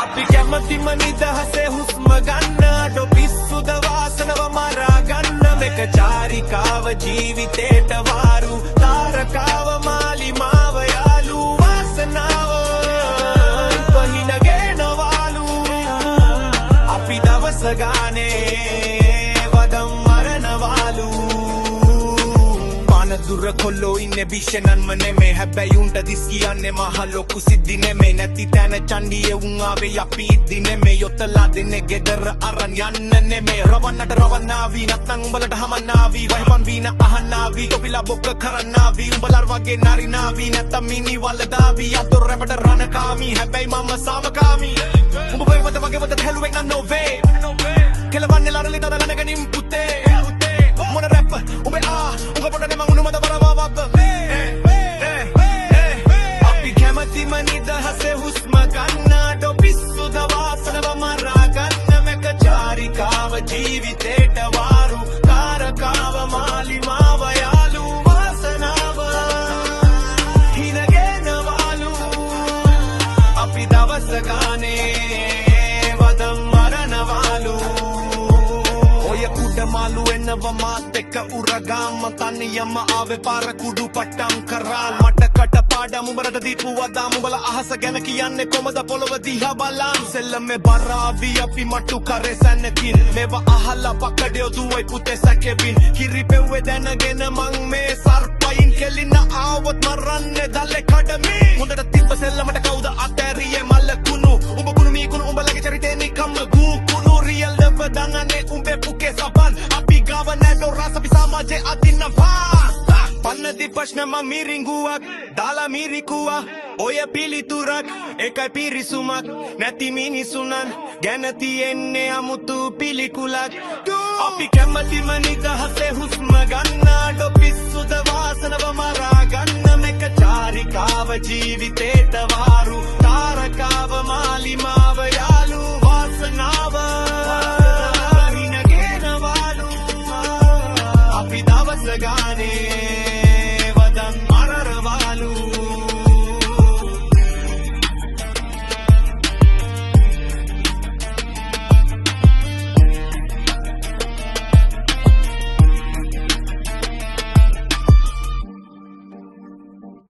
අපි කැමතිම නිදහසේ හුස්ම ගන්න අඩෝ පිස්සුද වාසනව මරා ගන්න මේක චාරිකාව ජීවිතේට වාරු තාරකාව මාලිමාව යාලු වාසනාව පහිනගෙනවාලු අපි දවස ගානේ වදම් මරනවාලු දුර කොල්ලෝ ඉන්නේ බිෂනන්ම නෙමේ හැබැයි උන්ට දිස් කියන්නේ මහ ලොකු සිද්ධි නෙමේ නැති තැන චණ්ඩියේ උන් ආවේ අපි ඉද්දි නෙමේ යොතලා දෙන්නේ ගෙදර අරන් යන්න නෙමේ රවන්නට රවන්නාවි නැත්නම් උඹලට හමන්නාවි වහිපන් වීන අහන්නාවි තොපිලා බොක්ක කරන්නාවි උඹලර වගේ නාරිනාවි නැත්නම් මිනි වලදාවි අතොර රැපට රණකාමි හැබැයි මම සාමකාමි උඹ වේවත වගේ වත හැලුවෙක් නම් නොවේ කෙලවන්නේ ලරලි දදලනගනින් පුතේ මොන රැප් උඹ උඹ පොඩනේ මං උනුමද බරවවක අපි කැමතිම නිදහසේ හුස්ම ගන්න අඩෝ පිස්සුද වාසනව මරා ගන්න මේක චාරිකාව ජීවිතේට වාරු තාරකාව මාලිමාව යාලු වාසනාව හිනගෙනවාලු අපි දවස ගානේ වදම් මරනවාලු මාලු එන්නව මාත් එක්ක උරගාම තනියම ආවේ පාර කුඩු පට්ටම් කරාල් මට කට පාඩම් උඹරට දීපු වදාම් උඹලා අහස ගැන කියන්නේ කොමද පොළව දිහා බලන් සෙල්ලමේ බරාවි අපි මට්ටු කරේ සැනකින් මේවා අහලා පකඩියෝ දුවයි පුතේ සැකෙවින් කිරි පෙව්වේ දැනගෙන මං මේ සර්පයින් කෙලින ආවොත් මරන්නේ දල්ලේ කඩමින් හොඳට තිබ්බ සෙල්ලමට කවුද අතෑරියේ මල්ල කුණු උඹ කුණු මී කුණු උඹලගේ චරිතේ නිකම්ම ගූ කුණු රියල් දෙව දඟනේ උඹේ පුකේ සබන් අපි ගාව නැඩෝ රස අපි සමාජයේ අදිනවා පන්නති ප්‍රශ්නම මිරිඟුවක් දාලා මිරිකුවා ඔය පිළිතුරක් එකයි පිරිසුමක් නැති මිනිසුනන් ගැන තියෙන්නේ අමුතු පිළිකුලක් අපි කැමතිම නිදහසේ හුස්ම ගන්න අඩෝ පිස්සුද වාසනව මරා ගන්න මේක චාරිකාව ජීවිතේට වාරු